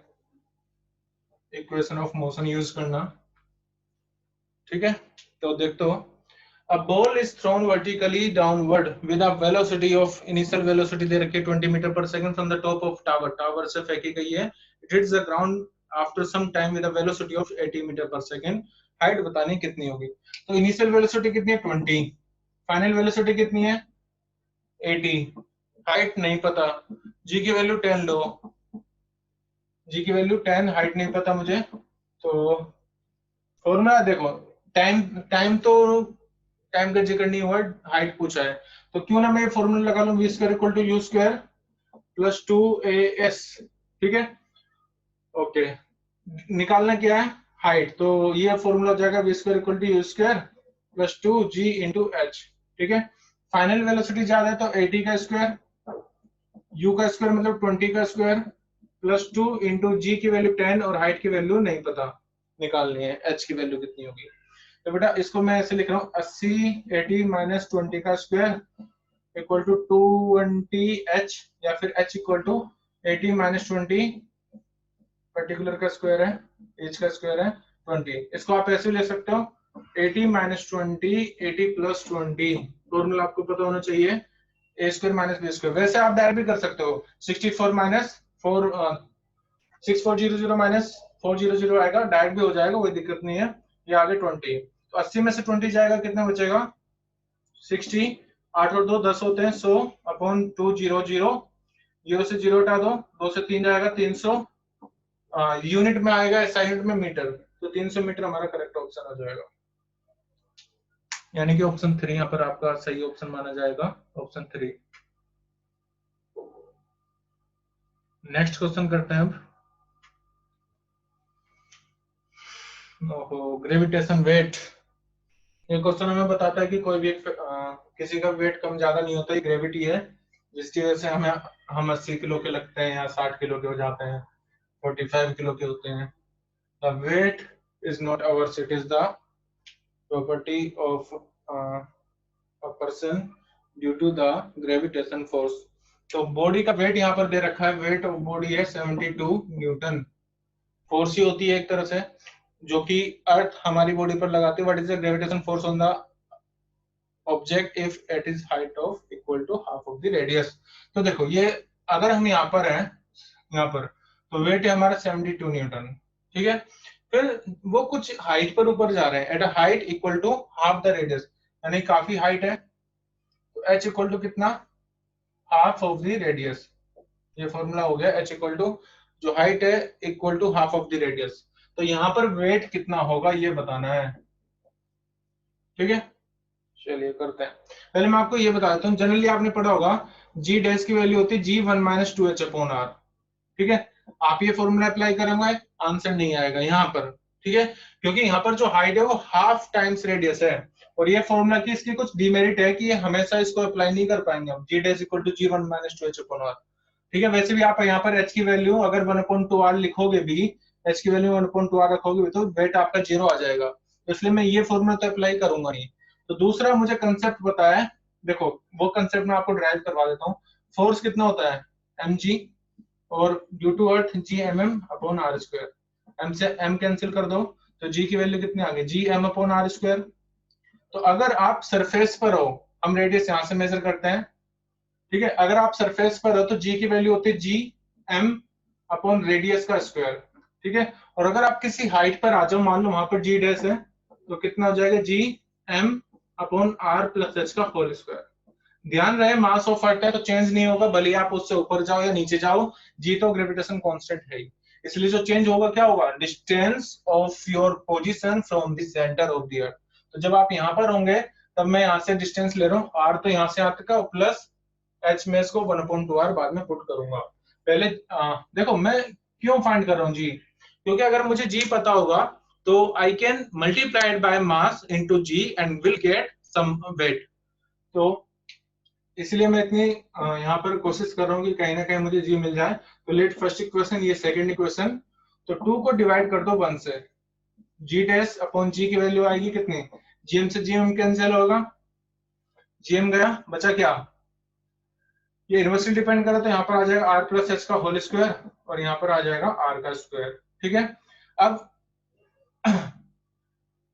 इक्वेशन ऑफ मोशन यूज करना। ठीक है, तो देखते हो, a ball is thrown vertically downward with a velocity of initial velocity दे रखी है 20 मीटर पर second from the top of tower, tower से फेंकी गई है, it hits the ground after some time with a velocity of 80 metre पर second, height बतानी कितनी होगी। तो इनिशियल वेलोसिटी कितनी है 20, फाइनल वेलोसिटी कितनी है 80, हाइट नहीं पता, जी की वैल्यू 10 लो, जी की वैल्यू 10, हाइट नहीं पता मुझे, तो फॉर्मूला देखो, टाइम टाइम तो टाइम का जिक्र नहीं हुआ, हाइट पूछा है, तो क्यों ना मैं ये फॉर्मूला लगा लूं V square equal to U square plus 2as। ठीक है, ओके, निकालना क्या है हाइट, तो ये फॉर्मूला हो जाएगा V square equal to U square plus 2g into H. ठीक है, फाइनल वेलोसिटी ज्यादा है तो 80 का स्क्वायर, u का स्क्वायर मतलब 20 का स्क्वायर, प्लस 2 इंटू जी की वैल्यू 10, और हाइट की वैल्यू नहीं पता, निकालनी है एच की वैल्यू कितनी होगी। तो बेटा इसको मैं ऐसे लिख रहा हूँ 80 80 माइनस 20 का स्क्वायर इक्वल टू 220h, या फिर h equal to 80 minus 20, particular का स्क्वायर है, एच का स्क्वायर है 20, इसको आप ऐसे ले सकते हो 80 माइनस 20, 80 प्लस 20, फॉर्मूला आपको पता होना चाहिए, ए स्क्वायर माइनस बी स्क्वायर। वैसे आप डायरेक्ट भी कर सकते हो, 64 माइनस 4, 6400 माइनस 400 आएगा, डायरेक्ट भी हो जाएगा, कोई दिक्कत नहीं है। ये आगे 20, तो 80 में से 20 जाएगा, कितना बचेगा 60, 8 और 2 10 होते हैं, 100 अपॉन 200, 0 से 0 हटा दो, 2 से 3 जाएगा 300, यूनिट में आएगा, ऐसा यूनिट में मीटर, तो 300 मीटर हमारा करेक्ट ऑप्शन आ जाएगा, यानी कि ऑप्शन 3 यहाँ पर आपका सही ऑप्शन माना जाएगा, ऑप्शन 3। नेक्स्ट क्वेश्चन करते हैं अब। ओहो, ग्रेविटेशन वेट। ये क्वेश्चन हमें बताता है कि कोई भी किसी का वेट कम ज्यादा नहीं होता, ये ग्रेविटी है, जिसकी वजह से हम 80 किलो के लगते हैं या 60 किलो के हो जाते हैं, 45 किलो के होते हैं। The weight is not ours, it is the property of a person due to the gravitation force. तो बॉडी का वेट यहाँ पर दे रखा है, वेट ऑफ बॉडी है 72 न्यूटन। फोर्स ही होती है एक तरह से जो कि अर्थ हमारी बॉडी पर लगाती है। What is the gravitation force on the object if it is height of equal to half of the radius. तो देखो ये अगर हम यहाँ पर हैं, यहाँ पर तो वेट है हमारा 72 न्यूटन, ठीक है। फिर वो कुछ हाइट पर ऊपर जा रहे हैं, at a height equal to half the radius, यानी काफी हाइट है, तो h इक्वल टू कितना, हाफ ऑफ द रेडियस। ये फॉर्मूला हो गया, h इक्वल टू जो हाइट है equal to half of the radius. तो यहाँ पर वेट कितना होगा ये बताना है, ठीक है। चलिए करते हैं। पहले मैं आपको ये बता देता हूँ, जनरली आपने पढ़ा होगा जी डैश की वैल्यू होती है G1 minus 2h upon r, ठीक है। आप ये फॉर्मूला अप्लाई करेंगे, आंसर नहीं आएगा यहाँ पर, ठीक है, क्योंकि यहाँ पर जो हाइट है वो हाफ टाइम्स रेडियस है, और ये फॉर्मूला की इसकी कुछ डिमेरिट है कि ये हमेशा इसको अप्लाई नहीं कर पाएंगे हम, g dash equal to G1 minus 2h upon r, ठीक है। वैसे भी आप यहाँ पर h की वैल्यू अगर 1/2r लिखोगे भी, h की वैल्यू 1/2r रखोगे भी, तो वेट आपका 0 आ जाएगा, इसलिए मैं ये फॉर्मूला तो अप्लाई करूंगा नहीं। तो दूसरा मुझे कंसेप्ट पता है, देखो वो कंसेप्ट मैं आपको ड्राइव करवा देता हूँ। फोर्स कितना होता है mg, और due to earth G M M upon R square, M से एम कैंसिल कर दो, तो जी की वैल्यू कितनी आ गई, G M upon R square. तो अगर आप सरफेस पर हो, हम रेडियस यहां से मेजर करते हैं, ठीक है, अगर आप सरफेस पर हो तो जी की वैल्यू होती है जी एम अपॉन रेडियस का स्क्वायर, ठीक है। और अगर आप किसी हाइट पर आ जाओ, मान लो वहां पर जी डैश है, तो कितना हो जाएगा, G M upon are plus H का होल स्क्वायर। ध्यान रहे मास ऑफ अर्थ है तो चेंज नहीं होगा, भले आप उससे ऊपर जाओ या नीचे जाओ, जी तो ग्रेविटेशन कांस्टेंट है ही, इसलिए जो चेंज होगा क्या होगा, distance of your position from the centre of the earth. तो जब आप यहाँ पर होंगे तब मैं यहाँ से डिस्टेंस ले रहा हूँ, आर तो यहाँ से आता का, प्लस एच में इसको 1/2r बाद में पुट करूंगा। पहले देखो मैं क्यों फाइंड कर रहा हूँ जी, क्योंकि अगर मुझे जी पता होगा तो I can multiplied by mass into G and will get some weight. तो इसलिए मैं इतनी यहाँ पर कोशिश कर रहा हूँ कि कहीं ना कहीं मुझे जी मिल जाए। तो लेट फर्स्ट इक्वेशन, ये सेकंड इक्वेशन, तो 2 को डिवाइड कर दो 1 से, जी डैश अपॉन जी की वैल्यू आएगी कितनी, जीएम से जीएम कैंसिल होगा, जीएम गया, बचा क्या, ये इनवर्सली डिपेंड करे तो यहाँ पर आ जाएगा आर प्लस एच का होल स्क्वायर, और यहाँ पर आ जाएगा आर का स्क्वायर, ठीक है। अब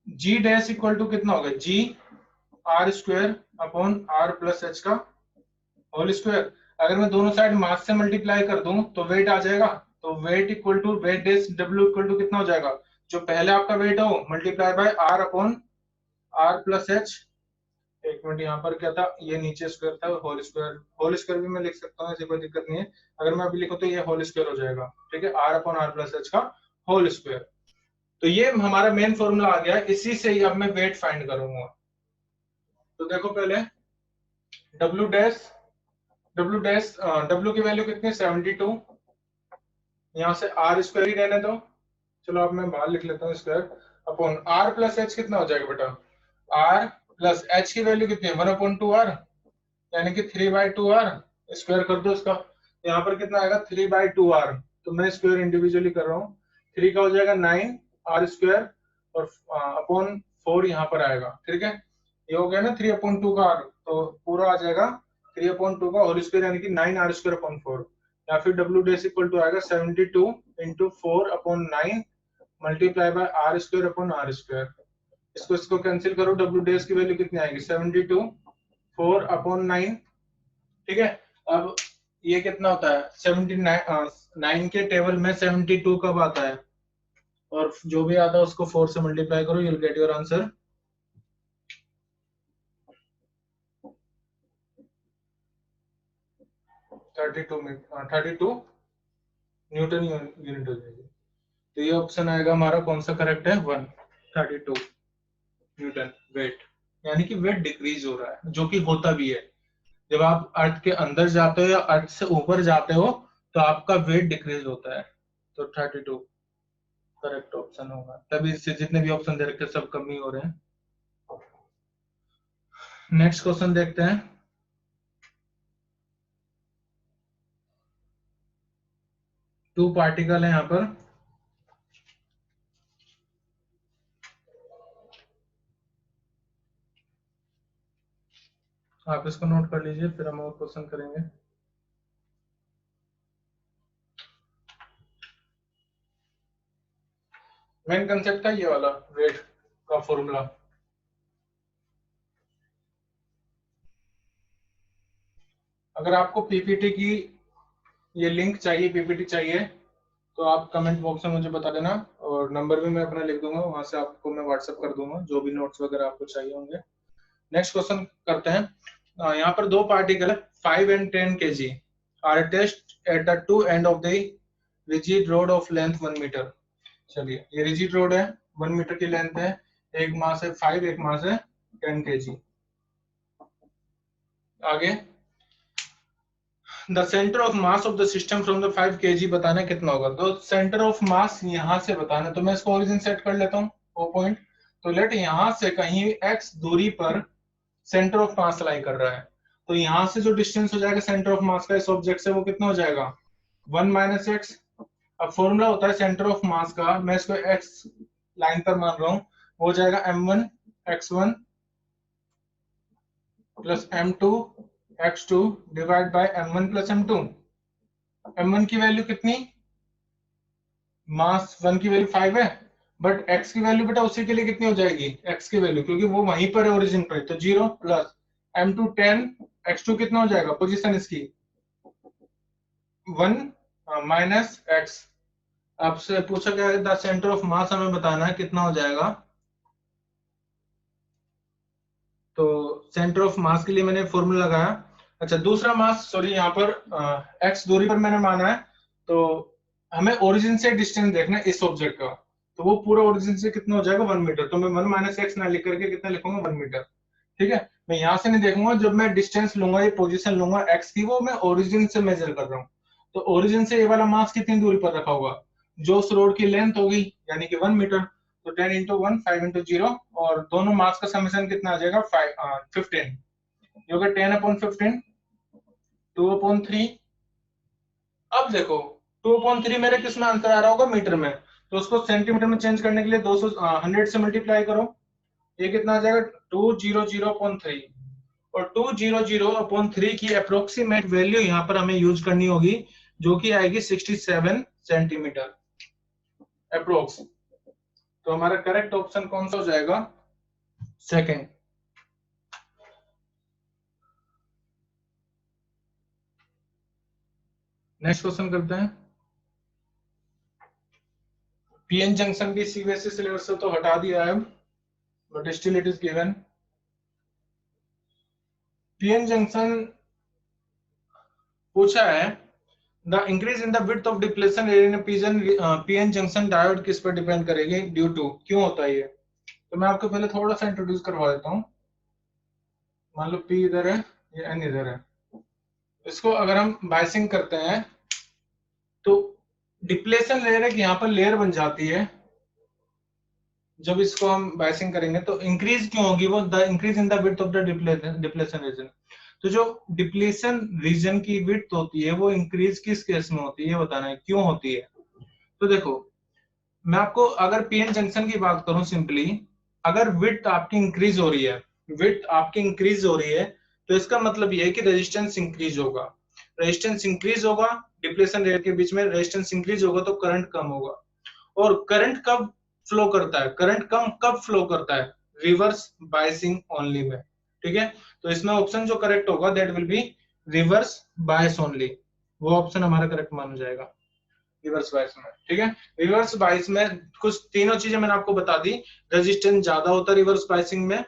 जी डैश इक्वल टू कितना होगा, g r square upon are plus H का होल स्क्वायर। अगर मैं दोनों साइड मास से मल्टीप्लाई कर दूं तो वेट आ जाएगा, तो weight equal to weight dash W equal to कितना हो जाएगा, जो पहले आपका वेट हो multiply by R upon are plus H. एक मिनट, यहाँ पर क्या था, ये नीचे स्क्वायर था, होल स्क्वायर, होल स्क्वायर भी मैं लिख सकता हूँ, ऐसी कोई दिक्कत नहीं है। अगर मैं अभी लिखूं तो ये होल स्क्वायर हो जाएगा, ठीक है, R upon are plus H का होल स्क्वायर। तो ये हमारा मेन फॉर्मूला आ गया, इसी से ही अब मैं वेट फाइंड करूंगा। तो देखो पहले डब्ल्यू डैश, डब्ल्यू की वैल्यू कितनी, 72, यहाँ से आर स्क्वायर ही रहने दो, चलो अब मैं बाहर लिख लेता हूँ square, upon are plus H कितना हो जाएगा बेटा, आर प्लस एच की वैल्यू कितनी है 1/2r, यानी कि 3/2r, स्क्वायर कर दो इसका, यहाँ पर कितना आएगा 3/2r, तो मैं स्क्वायर इंडिविजुअली कर रहा हूँ, 3 का हो जाएगा 9 आर स्क्वायर, और अपॉन 4 यहाँ पर आएगा, ठीक है, ये हो गया ना 3/2 का r, तो पूरा आ जाएगा 3/2 का होल स्क्वायर, यानी कि 9 आर स्क्वायर अपॉन 4, या फिर डब्ल्यू डैश इक्वल टू आएगा 72 into 4 upon 9 multiply by R square upon R square, इसको कैंसिल करो, डब्ल्यू डेज की वैल्यू कितनी आएगी 72, 4/9। ठीक है, अब ये कितना होता है 79, 9 के टेबल में 72 कब आता है, और जो भी आता है उसको 4 से मल्टीप्लाई करो, you'll get your answer 32 Newton unit हो जाएगी। तो ये ऑप्शन आएगा हमारा, कौन सा करेक्ट है, 132 न्यूटन वेट, यानी कि वेट डिक्रीज हो रहा है, जो कि होता भी है। जब आप अर्थ के अंदर जाते हो या अर्थ से ऊपर जाते हो तो आपका वेट डिक्रीज होता है। तो 32 करेक्ट ऑप्शन होगा, तभी इससे जितने भी ऑप्शन दे रखे सब कम ही हो रहे हैं। नेक्स्ट क्वेश्चन देखते हैं। टू पार्टिकल है यहाँ पर, आप इसको नोट कर लीजिए, फिर हम और क्वेश्चन करेंगे। मेन कंसेप्ट था ये वाला, वेट का फॉर्मूला। अगर आपको पीपीटी की ये लिंक चाहिए, पीपीटी चाहिए, तो आप कमेंट बॉक्स में मुझे बता देना, और नंबर भी मैं अपना लिख दूंगा, वहां से आपको मैं व्हाट्सएप कर दूंगा जो भी नोट्स वगैरह आपको चाहिए होंगे। नेक्स्ट क्वेश्चन करते हैं। यहाँ पर दो पार्टिकल है 5 and 10 kg are rest at the two end of the rigid rod of length 1 metre. चलिए, ये रिजिड रोड है, 1 मीटर की लेंथ है, एक मास है 5, एक मास है 10 kg। आगे the centre of mass of the system from the 5 kg बताना कितना होगा। तो सेंटर ऑफ मास यहां से बताना, तो मैं इसको ओरिजिन सेट कर लेता हूँ, वो पॉइंट। तो लेट यहां से कहीं x दूरी पर सेंटर ऑफ मास लाई कर रहा है, तो यहां से जो डिस्टेंस हो जाएगा सेंटर ऑफ मास का इस ऑब्जेक्ट से, वो कितना हो जाएगा 1 - x। अब फॉर्मूला होता है सेंटर ऑफ मास का, मैं इसको x लाइन पर मान रहा हूं, हो जाएगा m1 x1 plus m2 x2 divide by m1 plus m2। m1 की वैल्यू कितनी, मास 1 की वैल्यू 5 है, बट x की वैल्यू बेटा उसी के लिए कितनी हो जाएगी, x की वैल्यू क्योंकि वो वहीं पर है ओरिजिन पर, तो 0 प्लस m2 10, x2 कितना हो जाएगा पोजीशन इसकी 1 माइनस x। आपसे पूछा गया है द सेंटर ऑफ मास, हमें बताना है कितना हो जाएगा। तो सेंटर ऑफ मास के लिए मैंने फॉर्मूला लगाया। अच्छा, दूसरा मास, सॉरी यहाँ पर x दूरी पर मैंने माना है, तो हमें ओरिजिन से डिस्टेंस देखना है इस ऑब्जेक्ट का, तो वो पूरा ओरिजिन से कितना हो जाएगा 1 मीटर। तो मैं 1 - x ना लिख करके कितना लिखूंगा 1 मीटर। ठीक है, मैं यहाँ से नहीं देखूंगा, जब मैं डिस्टेंस लूंगा, ये पोजीशन लूंगा x की, वो मैं ओरिजिन से मेजर कर रहा हूँ। तो ओरिजिन से ये वाला मास कितनी दूरी पर रखा होगा, जो उस रोड की लेंथ होगी, यानी कि 1 मीटर। तो 10 × 1 5 × 0, और दोनों मास का समेशन कितना आ जाएगा 15। ये होगा 10/15, 2/3। अब देखो 2/3 मेरे किस में आंसर आ रहा होगा, मीटर में, तो उसको सेंटीमीटर में चेंज करने के लिए 100 से मल्टीप्लाई करो, ये कितना आ जाएगा 200/3। और 200/3 की अप्रोक्सीमेट वैल्यू यहाँ पर हमें यूज करनी होगी, जो कि आएगी 67 सेंटीमीटर अप्रोक्स। तो हमारा करेक्ट ऑप्शन कौन सा हो जाएगा, सेकंड। नेक्स्ट क्वेश्चन करते हैं। पीएन जंक्शन की सीबीएसई सिलेबस से तो हटा दिया है, but still it is given. PN junction पूछा है the increase in the width of depletion in PN junction diode किस पर डिपेंड करेगी, ड्यू टू, क्यों होता है ये। तो मैं आपको पहले थोड़ा सा इंट्रोड्यूस करवा देता हूँ। मान लो पी इधर है, ये एन इधर है, इसको अगर हम बाइसिंग करते हैं तो डिप्लेशन लेयर है कि यहाँ पर लेयर बन जाती है। जब इसको हम बाइसिंग करेंगे तो इंक्रीज क्यों होगी, वो the increase in the width of the depletion region. तो जो डिप्लेशन रीजन की विड्थ होती है वो इंक्रीज किस केस में होती है, ये बताना है क्यों होती है। तो देखो, मैं आपको अगर पीएन जंक्शन की बात करूं सिंपली, अगर विड्थ आपकी इंक्रीज हो रही है, विड्थ आपकी इंक्रीज हो रही है, तो इसका मतलब ये है कि रेजिस्टेंस इंक्रीज होगा। रेजिस्टेंस इंक्रीज होगा, डिप्लेशन लेयर के बीच में रेजिस्टेंस इंक्रीज होगा, तो करंट कम होगा। और करंट कब फ्लो करता है, करंट कम कब फ्लो करता है, रिवर्स बायसिंग ओनली में, ठीक है। तो इसमें ऑप्शन जो करेक्ट होगा that will be reverse bias only, वो ऑप्शन हमारा करेक्ट माना जाएगा रिवर्स बायस में, ठीक है। रिवर्स बायस में कुछ तीनों चीजें मैंने आपको बता दी। रेजिस्टेंस ज्यादा होता है रिवर्स बायसिंग में,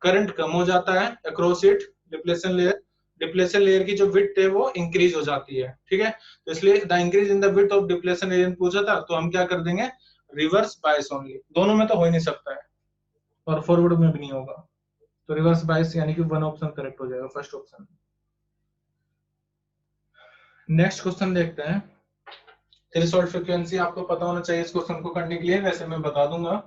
करंट कम हो जाता है अक्रॉस इट, डिप्लेशन लेयर की जो विड्थ है वो इंक्रीज हो जाती है, ठीक है। तो इसलिए the increase in the width of depletion layer पूछा था, तो हम क्या कर देंगे, रिवर्स बायस ओनली। दोनों में तो हो ही नहीं सकता है और फॉरवर्ड में भी नहीं होगा, तो रिवर्स बायस यानी कि वन ऑप्शन करेक्ट हो जाएगा, फर्स्ट ऑप्शन। नेक्स्ट क्वेश्चन देखते हैं। थ्रेशोल्ड फ्रीक्वेंसी आपको पता होना चाहिए इस क्वेश्चन को करने के लिए, वैसे मैं बता दूंगा।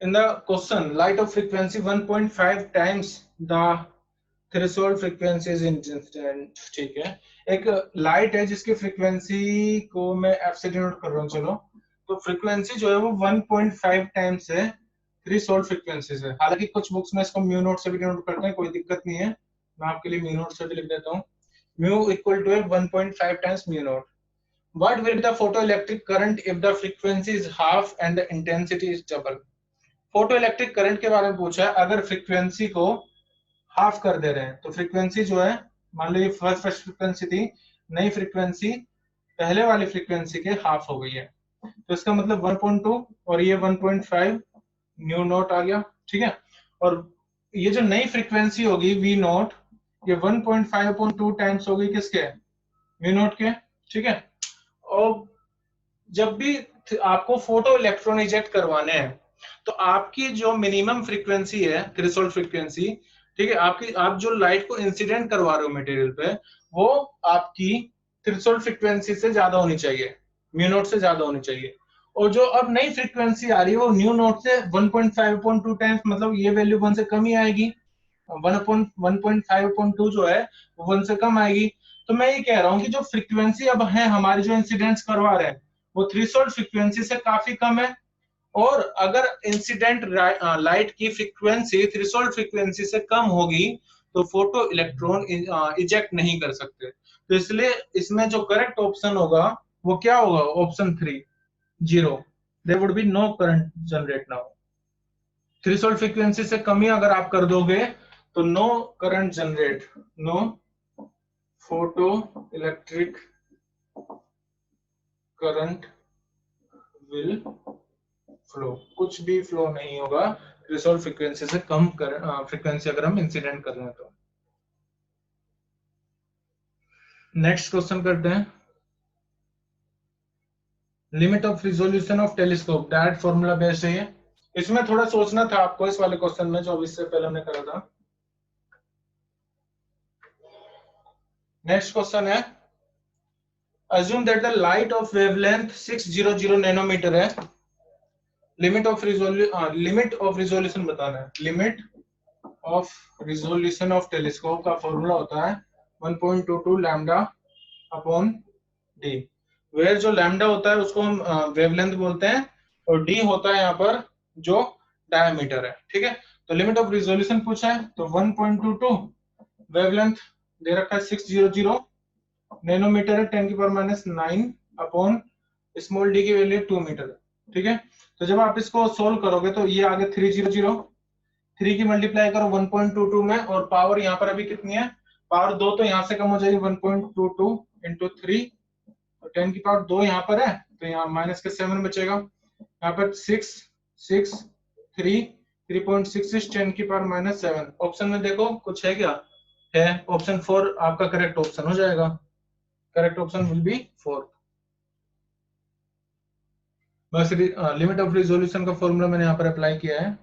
In the question, light of frequency 1.5 times the threshold frequency is instant, ठीक है। एक लाइट है जिसकी फ्रीक्वेंसी को मैं एफ से डिनोट कर रहा हूँ, चलो। तो फ्रीक्वेंसी जो है वो 1.5 टाइम्स है थ्रेशोल्ड फ्रीक्वेंसी से। हालांकि कुछ बुक्स में इसको म्यू नोट से भी डिनोट करते हैं, कोई दिक्कत नहीं है, मैं आपके लिए म्यू नोट से भी लिख देता हूँ। Mu equal to 1.5 times mu naught. What will be the photoelectric current if the frequency is half and the intensity is double? Photo electric current के बारे में पूछा है। अगर फ्रीक्वेंसी को हाफ कर दे रहे हैं, तो फ्रीक्वेंसी जो है, मान लो ये फर्स्ट फ्रीक्वेंसी थी, नई फ्रीक्वेंसी पहले वाली फ्रीक्वेंसी के हाफ हो गई है, तो इसका मतलब 1.2 और ये 1.5 न्यू नॉट आ गया, ठीक है। और ये जो नई फ्रीक्वेंसी होगी वी नॉट, ये 1.5/2 टाइम्स होगी किसके, वी नॉट के, ठीक है। और जब भी आपको फोटो इलेक्ट्रॉन इजेक्ट करवाने हैं, तो आपकी जो मिनिमम फ्रीक्वेंसी है थ्रेशोल्ड फ्रीक्वेंसी, ठीक है, आपकी आप जो लाइट को इंसिडेंट करवा रहे हो मटेरियल पे, वो आपकी थ्रेशोल्ड फ्रीक्वेंसी से ज्यादा होनी चाहिए, म्यू नॉट से ज्यादा होनी चाहिए। और जो अब नई फ्रीक्वेंसी आ रही है वो न्यू नॉट से 1.5/2 टाइम्स, मतलब ये वैल्यू 1 से कम ही आएगी, 1.5/2 जो है वो 1 से कम आएगी। तो मैं ये कह रहा हूँ कि जो फ्रीक्वेंसी अब है हमारी, जो इंसिडेंट्स करवा रहे हैं, वो थ्रेशोल्ड फ्रीक्वेंसी से काफी कम है। और अगर इंसिडेंट लाइट की फ्रीक्वेंसी थ्रेशोल्ड फ्रीक्वेंसी से कम होगी, तो फोटो इलेक्ट्रॉन इजेक्ट नहीं कर सकते। तो इसलिए इसमें जो करेक्ट ऑप्शन होगा वो क्या होगा, option 3, 0। There would be no current generate now. Threshold frequency से कमी अगर आप कर दोगे तो no current generate, no photo electric current will flow, कुछ भी फ्लो नहीं होगा थ्रेशोल्ड फ्रीक्वेंसी से कम फ्रीक्वेंसी अगर हम इंसिडेंट कर रहे हैं तो। नेक्स्ट क्वेश्चन करते हैं। Limit of resolution of telescope, direct formula based है ये। इसमें थोड़ा सोचना था आपको इस वाले क्वेश्चन में जो इससे पहले हमने करा था। नेक्स्ट क्वेश्चन है, assume that the light of wavelength 600 nanometre है। लिमिट ऑफ रिजोल्यूशन बताना है। Limit of resolution of telescope का फॉर्मूला होता है 1.22 लैम्डा अपॉन डी, वेयर जो लैम्डा होता है उसको हम वेवलेंथ बोलते हैं, और डी होता है यहाँ पर जो डायमीटर है, ठीक है। तो लिमिट ऑफ रिजोल्यूशन पूछा है, तो 1.22 वेवलेंथ दे रखा है 600 नैनोमीटर है 10⁻⁹ अपॉन स्मॉल डी की वैल्यू 2 मीटर, ठीक है। तो जब आप इसको सोल्व करोगे तो ये आगे 300, 3 की मल्टीप्लाई करो 1.22 में, और पावर यहाँ पर अभी कितनी है, पावर 2 तो यहाँ से कम हो जाएगी, 1.22 इंटू 3, 10 की पावर 2 यहाँ पर है, तो यहाँ माइनस के 7 बचेगा, यहाँ पर 6, 6, 3, 3.66 10⁻⁷। ऑप्शन में देखो कुछ है क्या, है, ऑप्शन 4 आपका करेक्ट ऑप्शन हो जाएगा। Correct option will be 4। बस लिमिट ऑफ रिजोल्यूशन का फॉर्मूला मैंने यहाँ पर अप्लाई किया है।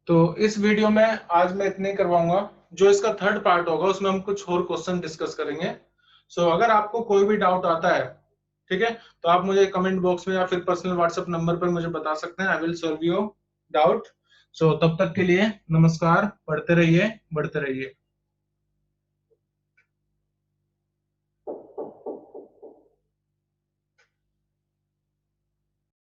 तो इस वीडियो में आज मैं इतने करवाऊंगा, जो इसका थर्ड पार्ट होगा उसमें हम कुछ और क्वेश्चन डिस्कस करेंगे। सो अगर आपको कोई भी डाउट आता है, ठीक है, तो आप मुझे कमेंट बॉक्स में या फिर पर्सनल व्हाट्सएप नंबर पर मुझे बता सकते हैं। I will solve your doubt. So तब तक के लिए नमस्कार, पढ़ते रहिए, बढ़ते रहिए।